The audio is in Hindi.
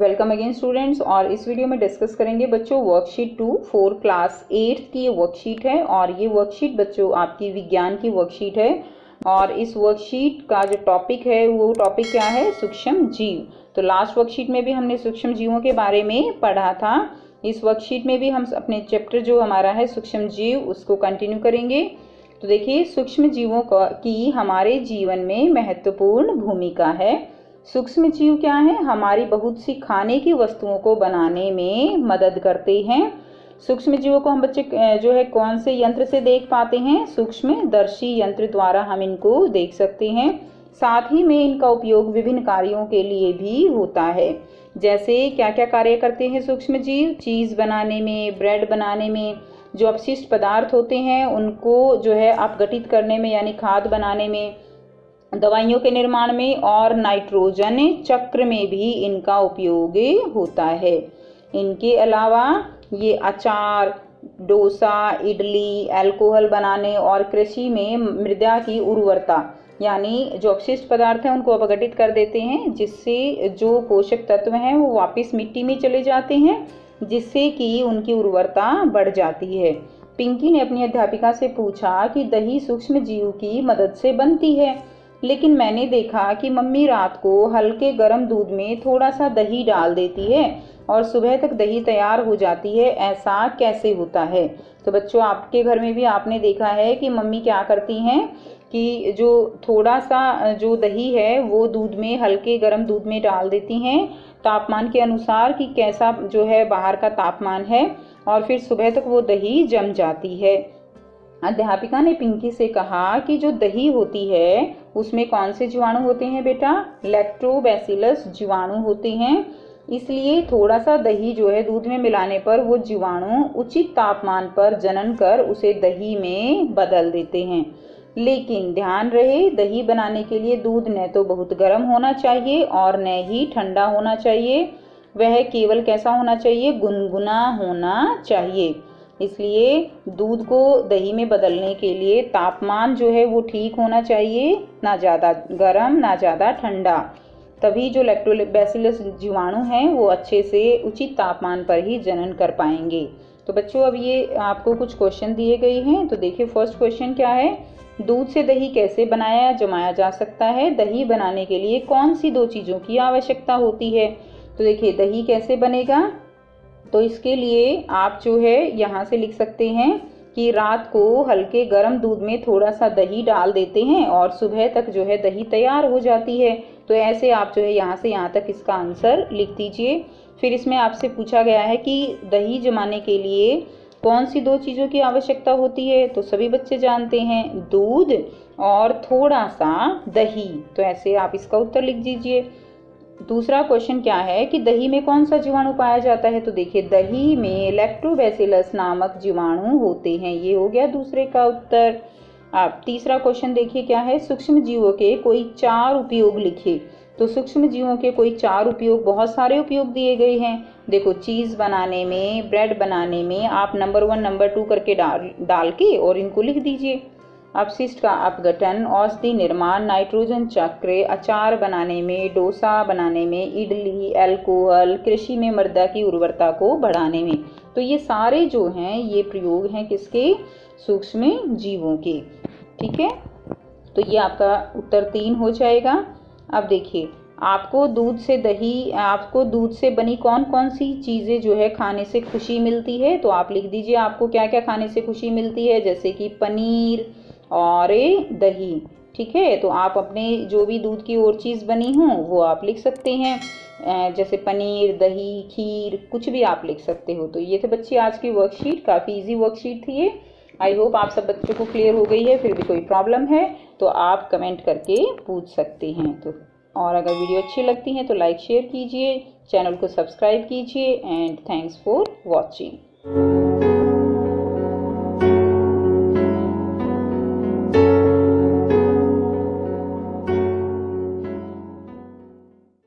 Welcome again students. और इस वीडियो में डिस्कस करेंगे बच्चों वर्कशीट 2 4 क्लास 8 की ये वर्कशीट है। और ये वर्कशीट बच्चों आपकी विज्ञान की वर्कशीट है। और इस वर्कशीट का जो टॉपिक है वो टॉपिक क्या है? सूक्ष्म जीव। तो लास्ट वर्कशीट में भी हमने सूक्ष्म जीवों के बारे में पढ़ा था। इस वर्कशीट में भी हम अपने चैप्टर जो हमारा है सूक्ष्म जीव उसको कंटिन्यू करेंगे। तो देखिए, सूक्ष्म जीवों की हमारे जीवन में महत्वपूर्ण भूमिका है। सूक्ष्म जीव क्या है? हमारी बहुत सी खाने की वस्तुओं को बनाने में मदद करते हैं। सूक्ष्म जीवों को हम बच्चे जो है कौन से यंत्र से देख पाते हैं? सूक्ष्मदर्शी यंत्र द्वारा हम इनको देख सकते हैं। साथ ही में इनका उपयोग विभिन्न कार्यों के लिए भी होता है। जैसे क्या क्या कार्य करते हैं सूक्ष्म जीव? चीज़ बनाने में, ब्रेड बनाने में, जो अपशिष्ट पदार्थ होते हैं उनको जो है अपघटित करने में यानी खाद बनाने में, दवाइयों के निर्माण में और नाइट्रोजन चक्र में भी इनका उपयोग होता है। इनके अलावा ये अचार, डोसा, इडली, अल्कोहल बनाने और कृषि में मृदा की उर्वरता यानी जो अपशिष्ट पदार्थ हैं उनको अपघटित कर देते हैं, जिससे जो पोषक तत्व हैं वो वापस मिट्टी में चले जाते हैं, जिससे कि उनकी उर्वरता बढ़ जाती है। पिंकी ने अपनी अध्यापिका से पूछा कि दही सूक्ष्म जीव की मदद से बनती है, लेकिन मैंने देखा कि मम्मी रात को हल्के गर्म दूध में थोड़ा सा दही डाल देती है और सुबह तक दही तैयार हो जाती है। ऐसा कैसे होता है? तो बच्चों, आपके घर में भी आपने देखा है कि मम्मी क्या करती हैं कि जो थोड़ा सा जो दही है वो दूध में, हल्के गर्म दूध में डाल देती हैं तापमान के अनुसार कि कैसा जो है बाहर का तापमान है, और फिर सुबह तक वो दही जम जाती है। अध्यापिका ने पिंकी से कहा कि जो दही होती है उसमें कौन से जीवाणु होते हैं बेटा? लैक्टोबैसिलस जीवाणु होते हैं। इसलिए थोड़ा सा दही जो है दूध में मिलाने पर वो जीवाणु उचित तापमान पर जनन कर उसे दही में बदल देते हैं। लेकिन ध्यान रहे, दही बनाने के लिए दूध न तो बहुत गर्म होना चाहिए और न ही ठंडा होना चाहिए। वह केवल कैसा होना चाहिए? गुनगुना होना चाहिए। इसलिए दूध को दही में बदलने के लिए तापमान जो है वो ठीक होना चाहिए, ना ज़्यादा गर्म ना ज़्यादा ठंडा। तभी जो लैक्टोबैसिलस जीवाणु हैं वो अच्छे से उचित तापमान पर ही जनन कर पाएंगे। तो बच्चों, अब ये आपको कुछ क्वेश्चन दिए गए हैं। तो देखिए, फर्स्ट क्वेश्चन क्या है? दूध से दही कैसे बनाया जमाया जा सकता है? दही बनाने के लिए कौन सी दो चीज़ों की आवश्यकता होती है? तो देखिए, दही कैसे बनेगा? तो इसके लिए आप जो है यहाँ से लिख सकते हैं कि रात को हल्के गर्म दूध में थोड़ा सा दही डाल देते हैं और सुबह तक जो है दही तैयार हो जाती है। तो ऐसे आप जो है यहाँ से यहाँ तक इसका आंसर लिख दीजिए। फिर इसमें आपसे पूछा गया है कि दही जमाने के लिए कौन सी दो चीज़ों की आवश्यकता होती है? तो सभी बच्चे जानते हैं, दूध और थोड़ा सा दही। तो ऐसे आप इसका उत्तर लिख दीजिए। दूसरा क्वेश्चन क्या है कि दही में कौन सा जीवाणु पाया जाता है? तो देखिए, दही में लैक्टोबैसिलस नामक जीवाणु होते हैं। ये हो गया दूसरे का उत्तर। अब तीसरा क्वेश्चन देखिए क्या है? सूक्ष्म जीवों के कोई 4 उपयोग लिखिए। तो सूक्ष्म जीवों के कोई 4 उपयोग, बहुत सारे उपयोग दिए गए हैं। देखो, चीज़ बनाने में, ब्रेड बनाने में आप नंबर 1 नंबर 2 करके डाल के और इनको लिख दीजिए। अपशिष्ट का अपघटन, औषधि निर्माण, नाइट्रोजन चक्र, अचार बनाने में, डोसा बनाने में, इडली, अल्कोहल, कृषि में मृदा की उर्वरता को बढ़ाने में। तो ये सारे जो हैं ये प्रयोग हैं किसके? सूक्ष्म जीवों के। ठीक है, तो ये आपका उत्तर 3 हो जाएगा। अब देखिए, आपको दूध से बनी कौन कौन सी चीज़ें जो है खाने से खुशी मिलती है? तो आप लिख दीजिए आपको क्या क्या खाने से खुशी मिलती है, जैसे कि पनीर और दही। ठीक है, तो आप अपने जो भी दूध की और चीज़ बनी हो वो आप लिख सकते हैं, जैसे पनीर, दही, खीर, कुछ भी आप लिख सकते हो। तो ये थे बच्चे आज की वर्कशीट। काफ़ी इजी वर्कशीट थी ये। आई होप आप सब बच्चों को क्लियर हो गई है। फिर भी कोई प्रॉब्लम है तो आप कमेंट करके पूछ सकते हैं। तो और अगर वीडियो अच्छी लगती है तो लाइक शेयर कीजिए, चैनल को सब्सक्राइब कीजिए एंड थैंक्स फॉर वॉचिंग।